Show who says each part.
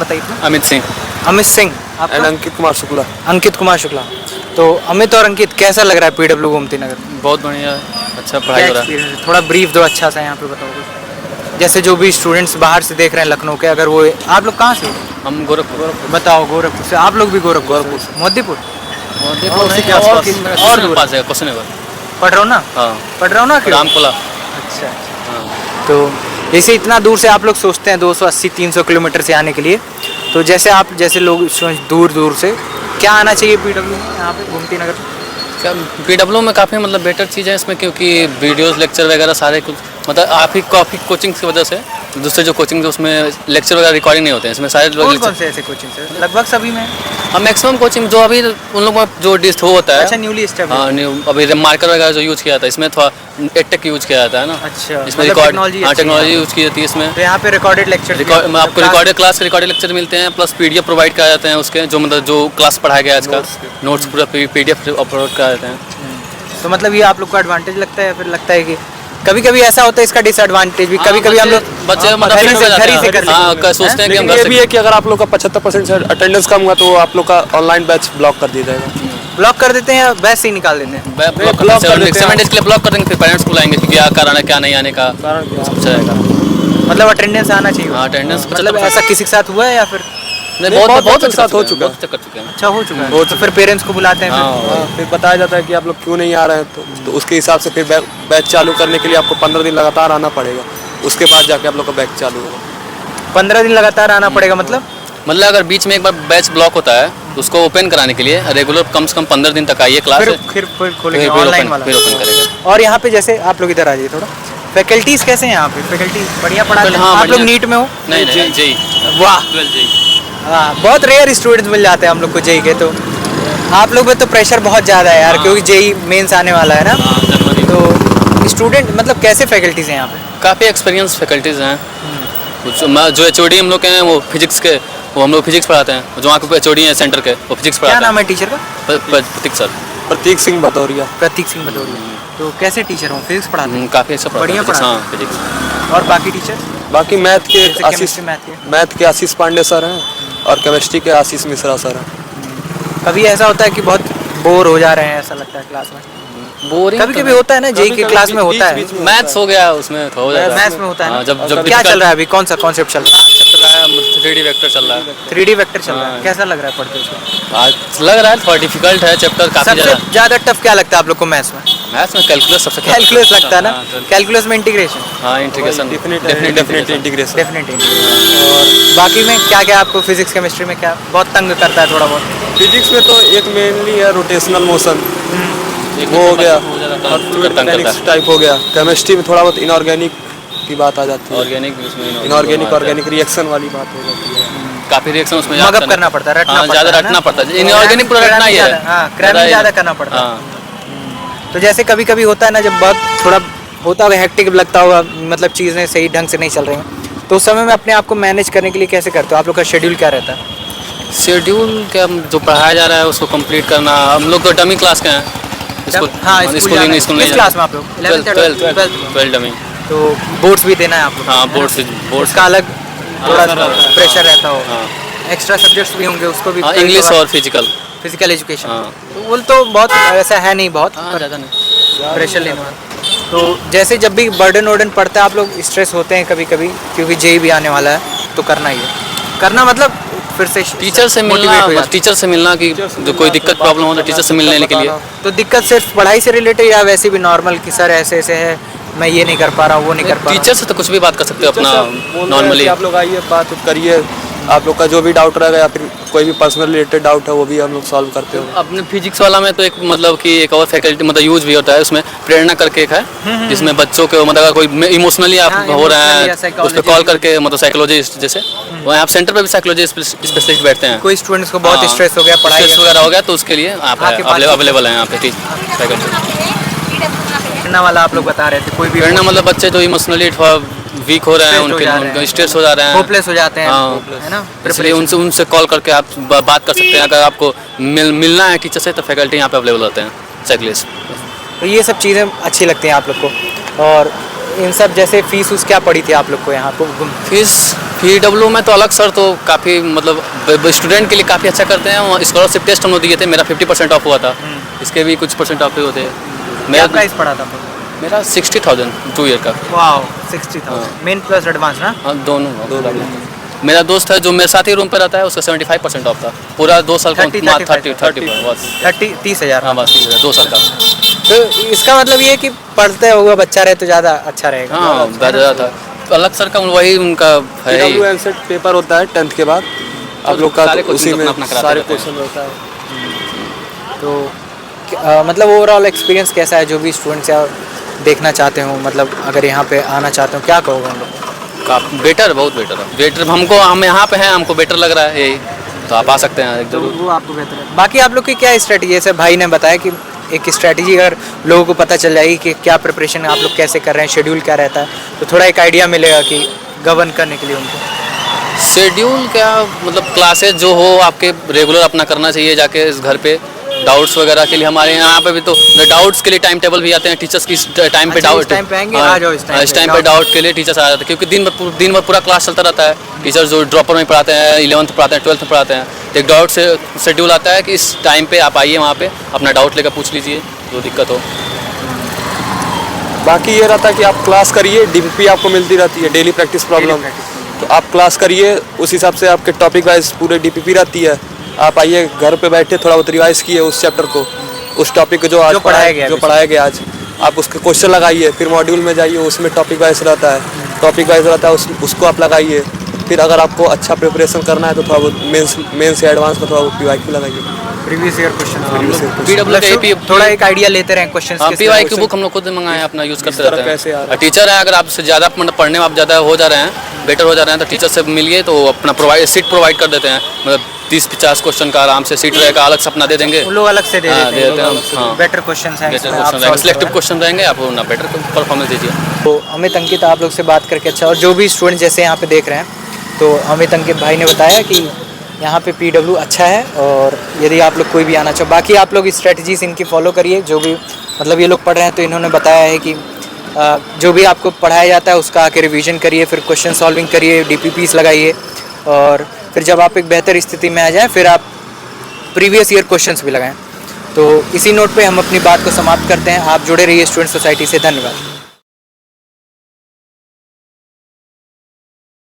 Speaker 1: बताइए।
Speaker 2: अमित सिंह
Speaker 1: अमित सिंह,
Speaker 3: एंड
Speaker 1: आपका?
Speaker 3: अंकित कुमार शुक्ला।
Speaker 1: अंकित कुमार शुक्ला। तो अमित और अंकित, कैसा लग रहा है पीडब्ल्यू गोमती नगर?
Speaker 2: बहुत बढ़िया है, अच्छा
Speaker 1: क्या
Speaker 2: पढ़ाई हो रहा है।
Speaker 1: एक्सपीरियंस है? थोड़ा ब्रीफ दो अच्छा सा यहाँ पे बताओ कुछ। जैसे जो भी स्टूडेंट्स बाहर से देख रहे हैं लखनऊ के, अगर वो, आप लोग कहाँ से हो?
Speaker 2: हम गोरखपुर
Speaker 1: बताओ। गोरखपुर से? आप लोग भी गोरखपुर से? मोदीपुर?
Speaker 2: उसी के
Speaker 1: और
Speaker 2: आसपास
Speaker 1: और
Speaker 2: और पास है कुशीनगर।
Speaker 1: पडरौना?
Speaker 2: हाँ
Speaker 1: पडरौना क्यों?
Speaker 2: रामकोला।
Speaker 1: अच्छा अच्छा।
Speaker 2: हाँ
Speaker 1: तो जैसे इतना दूर से आप लोग सोचते हैं 280-300 किलोमीटर से आने के लिए, तो जैसे आप जैसे लोग दूर दूर से क्या आना चाहिए पीडब्ल्यू में यहाँ पे गोमती नगर?
Speaker 2: क्या पीडब्ल्यू में काफ़ी मतलब बेटर चीज़ है इसमें, क्योंकि वीडियोस लेक्चर वगैरह सारे कुछ मतलब आप ही काफ़ी कोचिंग की वजह से दूसरे जो कोचिंग उसमें लेक्चर वगैरह रिकॉर्डिंग नहीं होते हैं, इसमें सारे
Speaker 1: कौन कौन से ऐसे कोचिंग से? लगभग सभी में?
Speaker 2: हम मैक्सिमम कोचिंग जो अभी उन लोगों का जो डिस्ट हो होता है।
Speaker 1: अच्छा, न्यूली एस्टैब्लिश।
Speaker 2: हाँ न्यू अभी मार्कर वगैरह जो यूज़ किया जाता है इसमें थोड़ा एडटेक यूज़ किया जाता है ना।
Speaker 1: अच्छा,
Speaker 2: इसमें
Speaker 1: मतलब
Speaker 2: रिकॉर्ड
Speaker 1: टेक्नोलॉजी
Speaker 2: हाँ
Speaker 1: अच्छी है
Speaker 2: टेक्नोलॉजी
Speaker 1: यहाँ
Speaker 2: यूज़ की जाती है इसमें।
Speaker 1: तो यहाँ पे रिकॉर्डेड लेक्चर
Speaker 2: आपको रिकॉर्डेड क्लास के रिकॉर्डेड लेक्चर मिलते हैं, प्लस पीडीएफ प्रोवाइड कराए जाते हैं उसके, जो मतलब जो क्लास पढ़ाया गया आज का नोट्स पूरा पीडीएफ अपलोड कराए जाते हैं।
Speaker 1: तो मतलब ये आप लोग को एडवांटेज लगता है या फिर लगता है कि कभी कभी ऐसा होता है इसका डिसएडवांटेज भी? कभी कभी हम लोग
Speaker 2: बच्चे मतलब
Speaker 1: घर ही
Speaker 2: free हो जाते
Speaker 1: से
Speaker 2: हैं।
Speaker 1: कर
Speaker 2: हाँ,
Speaker 1: लेते हैं।
Speaker 2: सोचते हैं कि हम
Speaker 3: लेकिन
Speaker 2: घर
Speaker 3: ये भी
Speaker 2: से
Speaker 3: है कि अगर आप लोग का 75% से अटेंडेंस कम हुआ तो आप लोग का ऑनलाइन बैच ब्लॉक कर दिया जाएगा।
Speaker 1: ब्लॉक कर देते हैं या वैसे ही निकाल देते हैं?
Speaker 2: ब्लॉक
Speaker 3: ब्लॉक कर देते हैं।
Speaker 2: 7 डेज के लिए ब्लॉक कर देंगे, फिर पेरेंट्स को बुलाएंगे कि क्या कराना क्या नहीं आने का
Speaker 3: कारण क्या?
Speaker 2: सब चलेगा।
Speaker 1: मतलब अटेंडेंस आना चाहिए।
Speaker 2: हाँ अटेंडेंस
Speaker 1: मतलब ऐसा किसी के साथ हुआ है या फिर?
Speaker 2: नहीं
Speaker 3: बहुत
Speaker 2: बहुत
Speaker 3: के साथ हो चुका है।
Speaker 2: बहुत कर चुके हैं।
Speaker 1: अच्छा, हो चुका है। तो फिर पेरेंट्स को बुलाते हैं फिर?
Speaker 2: हाँ
Speaker 3: फिर बताया जाता है कि आप लोग क्यों नहीं आ रहे हैं, तो उसके हिसाब से फिर बैच चालू करने के लिए आपको 15 दिन लगातार आना पड़ेगा, उसके बाद जाके आप लोग का बैच चालू होगा।
Speaker 1: 15 दिन लगातार आना पड़ेगा मतलब?
Speaker 2: मतलब अगर बीच में एक बार बैच ब्लॉक होता है तो उसको ओपन कराने के लिए रेगुलर कम से कम 15 दिन तक आइए क्लास,
Speaker 1: फिर खोलेंगे
Speaker 2: फिर
Speaker 1: ऑनलाइन
Speaker 2: ओपन
Speaker 1: वाला?
Speaker 2: फिर ओपन करेगा।
Speaker 1: और यहाँ पे जैसे आप लोग इधर आ जाइए थोड़ा, फैकल्टीज कैसे हैं यहाँ पे? फैकल्टी बढ़िया पढ़ाते हैं?
Speaker 2: हाँ,
Speaker 1: आप लोग
Speaker 2: बढ़िया।
Speaker 1: नीट में हो?
Speaker 2: नहीं नहीं जेई
Speaker 1: वाह,
Speaker 2: 12 जेई।
Speaker 1: हाँ, बहुत रेयर स्टूडेंट्स मिल जाते हैं हम लोग को जेई के। तो आप लोग पे तो प्रेशर बहुत ज़्यादा है यार,
Speaker 2: हाँ।
Speaker 1: क्योंकि जेई मेंस आने वाला है ना।
Speaker 2: हाँ जनवरी।
Speaker 1: तो स्टूडेंट मतलब कैसे फैकल्टीज हैं यहाँ पे?
Speaker 2: काफ़ी एक्सपीरियंस फैकल्टीज़ हैं कुछ। जो एचओडी हम लोग के हैं वो फिजिक्स के, वो हम लोग फिजिक्स पढ़ाते हैं। जो वहाँ पे एचओडी हैं सेंटर के वो फिजिक्स
Speaker 1: क्या
Speaker 2: पढ़ाते
Speaker 1: नाम है टीचर का?
Speaker 2: हैं। प्रतीक सर।
Speaker 3: प्रतीक सिंह भदौरिया।
Speaker 1: प्रतीक सिंह भदौरिया। तो कैसे टीचर हो? फिजिक्स पढ़ाते हैं?
Speaker 2: काफ़ी अच्छा पढ़ाते
Speaker 1: बढ़िया
Speaker 2: हैं physics,
Speaker 1: पढ़ाते
Speaker 2: हाँ फिजिक्स।
Speaker 1: और बाकी टीचर?
Speaker 3: बाकी मैथ के
Speaker 1: जैसे
Speaker 3: आशीष
Speaker 1: chemistry, math के?
Speaker 3: मैथ के आशीष पांडे सर हैं और केमिस्ट्री के आशीष मिश्रा सर हैं।
Speaker 1: कभी ऐसा होता है कि बहुत बोर हो जा रहे हैं, ऐसा लगता है क्लास में?
Speaker 2: बोरिंग
Speaker 1: कभी कभी होता है ना, जेई की क्लास में होता है।
Speaker 3: बीच में
Speaker 2: मैथ्स हो गया उसमें तो हो जाता है।
Speaker 1: मैथ्स में होता है
Speaker 2: हाँ,
Speaker 1: ना?
Speaker 2: जब जब
Speaker 1: क्या चल रहा है अभी? कौन सा कॉन्सेप्ट चल रहा है?
Speaker 2: 3D वेक्टर चल रहा है।
Speaker 1: 3D वेक्टर चल रहा है।
Speaker 2: हाँ।
Speaker 1: कैसा लग रहा है पढ़ते उसको?
Speaker 2: आज लग रहा है थोड़ा डिफिकल्ट है चैप्टर काफ़ी
Speaker 1: सबसे
Speaker 2: ज़्यादा।
Speaker 1: ज़्यादा टफ क्या लगता है आप लोग को मैथ्स में?
Speaker 2: मैथ्स में कैलकुलस सबसे tough
Speaker 1: कैलकुलस लगता है ना?
Speaker 2: हाँ,
Speaker 1: कैलकुलस में इंटीग्रेशन?
Speaker 2: हाँ integration
Speaker 3: definite integration.
Speaker 1: Definite integration. और बाकी में क्या क्या आपको फिजिक्स केमिस्ट्री में क्या बहुत तंग करता है थोड़ा बहुत?
Speaker 3: फिजिक्स में तो एक मेनली है रोटेशनल मोशन, वो हो गया, और फ्लूइड मैकेनिक्स टाइप हो गया। केमिस्ट्री में थोड़ा बहुत इनऑर्गेनिक की बात आ जाती है,
Speaker 2: ऑर्गेनिक भी उसमें
Speaker 3: इनऑर्गेनिक ऑर्गेनिक रिएक्शन वाली बात हो जाती है।
Speaker 2: काफ़ी रिएक्शन उसमें
Speaker 1: मगअप करना पड़ता है, रटना
Speaker 2: हाँ,
Speaker 1: पड़ता है
Speaker 2: ज़्यादा
Speaker 1: ना?
Speaker 2: रटना पड़ता है। इनऑर्गेनिक पूरा रटना ही है।
Speaker 1: हाँ, क्रैमिंग ज़्यादा करना पड़ता है।
Speaker 2: हाँ
Speaker 1: तो जैसे कभी कभी होता है ना, जब बहुत थोड़ा होता होगा, हेक्टिक लगता होगा, मतलब चीज़ें सही ढंग से नहीं चल रही हैं, तो उस समय में अपने आप को मैनेज करने के लिए कैसे करते हो? आप लोग का शेड्यूल क्या रहता है?
Speaker 2: शेड्यूल क्या, जो पढ़ाया जा रहा है उसको कंप्लीट करना। हम लोग तो डमी क्लास के हैं।
Speaker 1: हाँ, स्कूल जाना है।
Speaker 2: स्कूल
Speaker 1: किस क्लास में आप लोग?
Speaker 2: 12 डमी।
Speaker 1: तो बोर्ड्स भी देना है आप लोग?
Speaker 2: हाँ
Speaker 1: है ना?
Speaker 2: बोर्ड्स
Speaker 1: उसका अलग थोड़ा
Speaker 2: हाँ,
Speaker 1: प्रेशर रहता हो।
Speaker 2: हाँ
Speaker 1: एक्स्ट्रा सब्जेक्ट्स भी होंगे उसको भी?
Speaker 2: इंग्लिश और फिजिकल।
Speaker 1: Physical education.
Speaker 2: हाँ।
Speaker 1: तो वो तो बहुत ऐसा है नहीं, बहुत
Speaker 2: हाँ ज़्यादा नहीं।
Speaker 1: प्रेशर लेने वाला। तो जैसे जब भी बर्डन वर्डन पड़ता है, आप लोग स्ट्रेस होते हैं कभी कभी, क्योंकि जेई भी आने वाला है, तो करना ही है। करना मतलब फिर से
Speaker 2: टीचर से
Speaker 1: motivate हो
Speaker 2: मिलना,
Speaker 1: जाते
Speaker 2: बस टीचर से मिलना कि जो कोई दिक्कत प्रॉब्लम हो तो टीचर से मिलने के लिए।
Speaker 1: हैं। तो दिक्कत सिर्फ पढ़ाई से रिलेटेड या वैसे भी नॉर्मल कि सर ऐसे ऐसे है, मैं ये नहीं कर पा रहा हूँ, वो नहीं कर पा रहा
Speaker 2: टीचर से तो कुछ भी बात कर सकते हो अपना नॉर्मली।
Speaker 3: आप लोग आइए, बात करिए, आप लोग का जो भी डाउट रहेगा या फिर कोई भी पर्सनल रिलेटेड डाउट है वो भी हम लोग सॉल्व करते हो।
Speaker 2: अपने फिजिक्स वाला में तो एक मतलब कि एक और फैकल्टी मतलब यूज भी होता है उसमें, प्रेरणा करके एक है जिसमें बच्चों के मतलब अगर कोई इमोशनली आप
Speaker 1: हाँ,
Speaker 2: हो रहे
Speaker 1: emotionally या
Speaker 2: हैं उस पर कॉल करके, मतलब साइकोलॉजिस्ट जैसे वहाँ आप सेंटर पे भी साइकोलॉजी स्पेशलिस्ट बैठते हैं।
Speaker 1: कोई स्टूडेंट्स को बहुत स्ट्रेस हो गया, पढ़ाई
Speaker 2: स्ट्रेस वगैरह हो गया तो उसके लिए आप
Speaker 1: आपके पास
Speaker 2: अवेलेबल हैं यहाँ पे फैकल्टी।
Speaker 1: करना वाला आप लोग बता रहे थे, कोई भी
Speaker 2: प्रेरणा मतलब बच्चे जो इमोशनली थोड़ा वीक हो रहे हैं,
Speaker 1: Stress हो जा रहे
Speaker 2: उनके
Speaker 1: हैं।
Speaker 2: स्ट्रेस हो जा रहे हैं,
Speaker 1: होपलेस हो जाते हैं,
Speaker 2: हाँ,
Speaker 1: है ना?
Speaker 2: इसलिए उनसे कॉल करके आप बात कर सकते हैं। अगर आपको मिलना है टीचर से तो फैकल्टी यहाँ पे अवेलेबल होते हैं साइकिलिस्ट।
Speaker 1: तो ये सब चीज़ें अच्छी लगती हैं आप लोग को। और इन सब जैसे फीस उस क्या पड़ी थी आप लोग को यहाँ को?
Speaker 2: फीस PW में तो अलग सर तो काफ़ी मतलब स्टूडेंट के लिए काफ़ी अच्छा करते हैं। स्कॉलरशिप टेस्ट हम लोग दिए थे, मेरा 50% ऑफ हुआ था। इसके भी कुछ परसेंट ऑफ होते हैं।
Speaker 1: क्या प्राइस पड़ा था?
Speaker 2: मेरा 60,000 2 ईयर का।
Speaker 1: वाओ 60,000 मेन प्लस एडवांस ना?
Speaker 2: हाँ दोनों। मेरा दोस्त है जो मेरे साथ ही रूम पे रहता है, उसका 75% ऑफ था पूरा 2 साल का। 30
Speaker 1: 30,000।
Speaker 2: हाँ बस 30,000 2 साल का।
Speaker 1: तो इसका मतलब ये है कि पढ़ते हुआ बच्चा रहे तो ज़्यादा अच्छा रहेगा।
Speaker 2: हाँ ज़्यादा था। तो अलग सर का वही उनका है ही।
Speaker 3: PW एंसेट पेपर होता है 10th के बाद, आप लोग का
Speaker 2: सारे
Speaker 3: तो उसी में
Speaker 2: अपना कराते
Speaker 3: सारे
Speaker 2: रहते हैं।
Speaker 3: क्वेश्चन होता है।
Speaker 1: तो मतलब ओवरऑल एक्सपीरियंस कैसा है? जो भी स्टूडेंट्स देखना चाहते हो, मतलब अगर यहाँ पे आना चाहते हो, क्या कहोगे उन लोग?
Speaker 2: बेटर, बहुत बेटर है। बेटर हमको, हम यहाँ पे हैं, हमको बेटर लग रहा है यही, तो आप आ सकते हैं एक
Speaker 1: तो
Speaker 2: जरूर।
Speaker 1: वो आपको बेहतर है। बाकी आप लोग की क्या स्ट्रेटजी है? जैसे भाई ने बताया कि एक स्ट्रेटजी अगर लोगों को पता चल जाएगी कि क्या प्रिपरेशन आप लोग कैसे कर रहे हैं, शेड्यूल क्या रहता है, तो थोड़ा एक आइडिया मिलेगा कि गवर्न करने के लिए उनको।
Speaker 2: शेड्यूल क्या मतलब क्लासेस जो हो आपके रेगुलर अपना करना चाहिए जाके इस घर पे। डाउट्स वगैरह के लिए हमारे यहाँ पे भी तो डाउट्स के लिए टाइम टेबल भी आते हैं टीचर्स की टाइम पे।
Speaker 1: अच्छा,
Speaker 2: डाउट
Speaker 1: इस टाइम पे आएंगे, आ जाओ इस टाइम पे,
Speaker 2: टाइम पे डाउट के लिए टीचर्स आ जाते हैं, क्योंकि दिन भर पूरा क्लास चलता रहता है। टीचर्स जो ड्रॉपर में पढ़ाते हैं, 11th पढ़ाते हैं, 12th में पढ़ाते हैं, तो एक डाउट से शेड्यूल आता है कि इस टाइम पे आप आइए, वहाँ पे अपना डाउट लेकर पूछ लीजिए जो दिक्कत हो।
Speaker 3: बाकी ये रहता है कि आप क्लास करिए, DPP आपको मिलती रहती है, डेली प्रैक्टिस प्रॉब्लम। तो आप क्लास करिए, उस हिसाब से आपके टॉपिक वाइज पूरे DPP रहती है। आप आइए घर पे बैठे थोड़ा बहुत रिवाइज किए उस चैप्टर को, उस टॉपिक को जो आज पढ़ाया गया आज, आप उसके क्वेश्चन लगाइए। फिर मॉड्यूल में जाइए, उसमें टॉपिक वाइज रहता है, उसको आप लगाइए। फिर अगर आपको अच्छा प्रिपरेशन करना है तो थोड़ा बहुत मेंस से एडवांस में थोड़ा PYQ लगाइए।
Speaker 1: प्रीवियस ईयर क्वेश्चन
Speaker 2: PW
Speaker 1: थोड़ा एक आइडिया लेते रहे क्वेश्चंस के।
Speaker 2: PYQ बुक हम लोग खुद मंगाए, अपना यूज़ करते रहते
Speaker 3: कैसे आ रहा
Speaker 2: हैं। टीचर है, अगर आपसे ज़्यादा मतलब पढ़ने में आप ज़्यादा हो जा रहे हैं, बेटर हो जा रहे हैं, तो टीचर से मिलिए तो अपना सीट प्रोवाइड कर देते हैं। मतलब 30-50 क्वेश्चन का आराम से सीट रहेगा, अलग से अपना दे देंगे।
Speaker 1: उन लोग अलग से दे
Speaker 2: हाँ,
Speaker 1: देते हैं।
Speaker 2: हाँ।
Speaker 1: बेटर क्वेश्चंस हैं,
Speaker 2: सिलेक्टिव क्वेश्चन रहेंगे, आप ना बेटर परफॉर्मेंस दीजिए।
Speaker 1: तो अमित अंकित आप लोग से बात करके अच्छा, और जो भी स्टूडेंट जैसे यहाँ पे देख रहे हैं, तो अमित अंकित भाई ने बताया कि यहाँ पे PW अच्छा है, और यदि आप लोग कोई भी आना चाहो, बाकी आप लोग स्ट्रेटजीज इनकी फॉलो करिए। जो भी मतलब ये लोग पढ़ रहे हैं, तो इन्होंने बताया है कि जो भी आपको पढ़ाया जाता है उसका आके रिवीजन करिए, फिर क्वेश्चन सॉल्विंग करिए, DPPs लगाइए, और फिर जब आप एक बेहतर स्थिति में आ जाएँ फिर आप प्रीवियस ईयर क्वेश्चंस भी लगाएं। तो इसी नोट पे हम अपनी बात को समाप्त करते हैं। आप जुड़े रहिए स्टूडेंट सोसाइटी से। धन्यवाद।